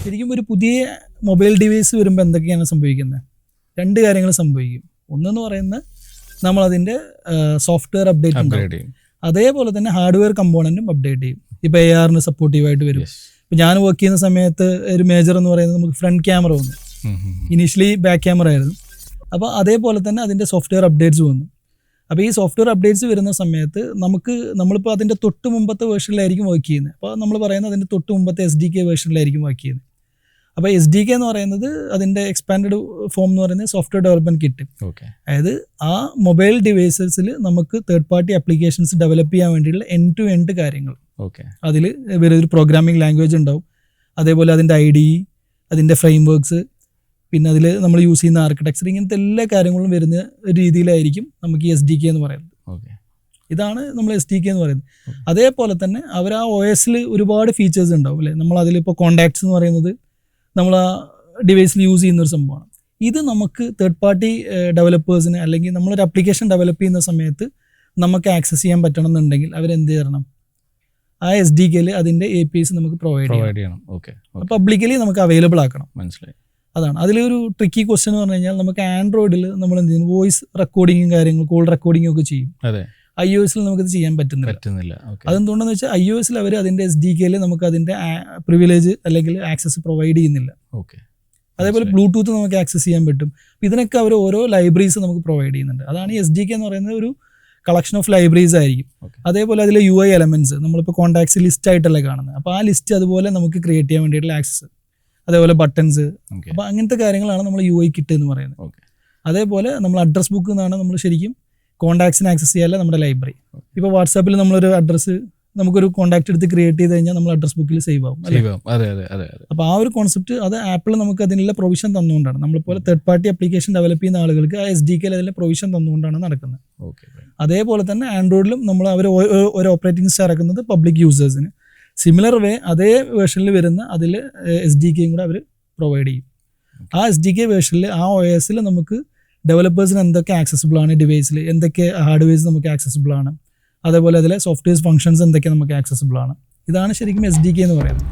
ശരിക്കും ഒരു പുതിയ മൊബൈൽ ഡിവൈസ് വരുമ്പോൾ എന്തൊക്കെയാണ് സംഭവിക്കുന്നത്? 2 കാര്യങ്ങൾ സംഭവിക്കും. ഒന്നെന്ന് പറയുന്നത് നമ്മളതിൻ്റെ സോഫ്റ്റ്വെയർ അപ്ഡേറ്റ് ഉണ്ടാവും, അതേപോലെ തന്നെ ഹാർഡ്വെയർ കമ്പോണൻറ്റും അപ്ഡേറ്റ് ചെയ്യും. ഇപ്പോൾ AR സപ്പോർട്ടീവായിട്ട് വരും. ഇപ്പോൾ ഞാൻ വർക്ക് ചെയ്യുന്ന സമയത്ത് ഒരു മേജർ എന്ന് പറയുന്നത് നമുക്ക് ഫ്രണ്ട് ക്യാമറ വന്നു, ഇനീഷ്യലി ബാക്ക് ക്യാമറ ആയിരുന്നു. അപ്പോൾ അതേപോലെ തന്നെ അതിൻ്റെ സോഫ്റ്റ്വെയർ അപ്ഡേറ്റ്സ് വന്നു. അപ്പോൾ ഈ സോഫ്റ്റ്വെയർ അപ്ഡേറ്റ്സ് വരുന്ന സമയത്ത് നമ്മളിപ്പോൾ അതിൻ്റെ തൊട്ട് മുമ്പത്തെ വേർഷനിലായിരിക്കും വർക്ക് ചെയ്യുന്നത്. അപ്പോൾ നമ്മൾ പറയുന്നത് അതിൻ്റെ തൊട്ട് മുമ്പത്തെ SDK വേർഷനിലായിരിക്കും വർക്ക് ചെയ്യുന്നത്. അപ്പോൾ SDK എന്ന് പറയുന്നത് അതിൻ്റെ എക്സ്പാൻഡഡ് ഫോം എന്ന് പറയുന്നത് സോഫ്റ്റ്വെയർ ഡെവലപ്മെൻറ്റ് കിറ്റ്. അതായത് ആ മൊബൈൽ ഡിവൈസസിൽ നമുക്ക് തേർഡ് പാർട്ടി ആപ്ലിക്കേഷൻസ് ഡെവലപ്പ് ചെയ്യാൻ വേണ്ടിയിട്ടുള്ള എൻഡ് ടു എൻഡ് കാര്യങ്ങൾ. അതിൽ വേറൊരു പ്രോഗ്രാമിംഗ് ലാംഗ്വേജ് ഉണ്ടാവും, അതേപോലെ അതിൻ്റെ IDE, അതിൻ്റെ ഫ്രെയിം വർക്ക്സ്, പിന്നെ അതിൽ നമ്മൾ യൂസ് ചെയ്യുന്ന ആർക്കിടെക്ചർ, ഇങ്ങനത്തെ എല്ലാ കാര്യങ്ങളും വരുന്ന ഒരു രീതിയിലായിരിക്കും നമുക്ക് ഈ SDK എന്ന് പറയുന്നത്. ഇതാണ് നമ്മൾ SDK എന്ന് പറയുന്നത്. അതേപോലെ തന്നെ അവർ ആ OS ഒരുപാട് ഫീച്ചേഴ്സ് ഉണ്ടാവും അല്ലേ. നമ്മൾ അതിലിപ്പോൾ കോണ്ടാക്ട്സ് എന്ന് പറയുന്നത് നമ്മൾ ആ ഡിവൈസിൽ യൂസ് ചെയ്യുന്ന ഒരു സംഭവമാണ്. ഇത് നമുക്ക് തേർഡ് പാർട്ടി ഡെവലപ്പേഴ്സിന് അല്ലെങ്കിൽ നമ്മളൊരു ആപ്ലിക്കേഷൻ ഡെവലപ്പ് ചെയ്യുന്ന സമയത്ത് നമുക്ക് ആക്സസ് ചെയ്യാൻ പറ്റണം എന്നുണ്ടെങ്കിൽ അവരെന്ത് ചെയ്യണം? ആ SDKയിൽ അതിൻ്റെ APIs നമുക്ക് പ്രൊവൈഡ് ചെയ്യണം. പബ്ലിക്കലി നമുക്ക് അവൈലബിൾ ആക്കണം. മനസ്സിലായി? അതാണ് അതിലൊരു ട്രിക്കി ക്വസ്റ്റ്യൻ എന്ന് പറഞ്ഞു കഴിഞ്ഞാൽ നമുക്ക് ആൻഡ്രോയിഡിൽ നമ്മൾ എന്ത് ചെയ്യുന്നു, വോയിസ് റെക്കോർഡിങ്ങും കാര്യങ്ങൾ, കോൾ റെക്കോർഡിങ്ങും ഒക്കെ ചെയ്യും. iOS നമുക്കത് ചെയ്യാൻ പറ്റുന്നില്ല. അതെന്തുകൊണ്ടെന്ന് വെച്ചാൽ iOS അവർ അതിൻ്റെ SDKയിൽ നമുക്ക് അതിൻ്റെ പ്രിവിലേജ് അല്ലെങ്കിൽ ആക്സസ് പ്രൊവൈഡ് ചെയ്യുന്നില്ല. അതേപോലെ ബ്ലൂടൂത്ത് നമുക്ക് ആക്സസ് ചെയ്യാൻ പറ്റും. ഇതിനൊക്കെ അവർ ഓരോ ലൈബ്രറീസ് നമുക്ക് പ്രൊവൈഡ് ചെയ്യുന്നുണ്ട്. അതാണ് ഈ SDK എന്ന് പറയുന്നത്. ഒരു കളക്ഷൻ ഓഫ് ലൈബ്രറീസ് ആയിരിക്കും. അതേപോലെ അതിലെ UI എലമെന്റ്സ് നമ്മളിപ്പോൾ കോൺടാക്ട്സ് ലിസ്റ്റ് ആയിട്ടല്ലേ കാണുന്നത്. അപ്പോൾ ആ ലിസ്റ്റ് അതുപോലെ നമുക്ക് ക്രിയേറ്റ് ചെയ്യാൻ വേണ്ടിയിട്ടുള്ള ആക്സസ്, അതേപോലെ ബട്ടൺസ്, അപ്പോൾ അങ്ങനത്തെ കാര്യങ്ങളാണ് നമ്മൾ UI കിറ്റ് എന്ന് പറയുന്നത്. അതേപോലെ നമ്മൾ അഡ്രസ് ബുക്ക് എന്നാണ് നമ്മൾ ശരിക്കും കോൺടാക്ട്സിന് ആക്സസ് ചെയ്യാല്ല നമ്മുടെ ലൈബ്രറി. ഇപ്പോൾ വാട്സാപ്പിൽ നമ്മളൊരു അഡ്രസ്സ് നമുക്കൊരു കോൺടാക്ട് എടുത്ത് ക്രിയേറ്റ് ചെയ്ത് കഴിഞ്ഞാൽ നമ്മൾ അഡ്രസ് ബുക്കിൽ സേവ് ആവും. അപ്പോൾ ആ ഒരു കോൺസെപ്റ്റ് അത് ആപ്പിൾ നമുക്ക് അതിനുള്ള പ്രൊവിഷൻ തന്നുകൊണ്ടാണ്. നമ്മളിപ്പോൾ തേർഡ് പാർട്ടി ആപ്ലിക്കേഷൻ ഡെവലപ്പ് ചെയ്യുന്ന ആളുകൾക്ക് ആ SDKയിൽ അതിലെ പ്രൊവിഷൻ തന്നുകൊണ്ടാണ് നടക്കുന്നത്. അതേപോലെ തന്നെ ആൻഡ്രോയിഡിലും അവർ ഒരു ഓപ്പറേറ്റിംഗ് സിസ്റ്റം ഇറക്കുന്നത് പബ്ലിക് യൂസേഴ്സിന്. സിമിലർ വേ അതേ വേർഷനിൽ വരുന്ന അതിൽ SDKയും കൂടെ അവർ പ്രൊവൈഡ് ചെയ്യും. ആ SDK വേർഷനിൽ ആ OSൽ നമുക്ക് ഡെവലപ്പേഴ്സിന് എന്തൊക്കെ ആക്സസിബിൾ ആണ്, ഡിവൈസിൽ എന്തൊക്കെ ഹാർഡ്വെയർസ് നമുക്ക് ആക്സസിബിൾ ആണ്, അതേപോലെ അതിലെ സോഫ്റ്റ്വെയർ ഫംഗ്ഷൻസ് എന്തൊക്കെ നമുക്ക് ആക്സസിബിൾ ആണ്. ഇതാണ് ശരിക്കും SDK എന്ന് പറയുന്നത്.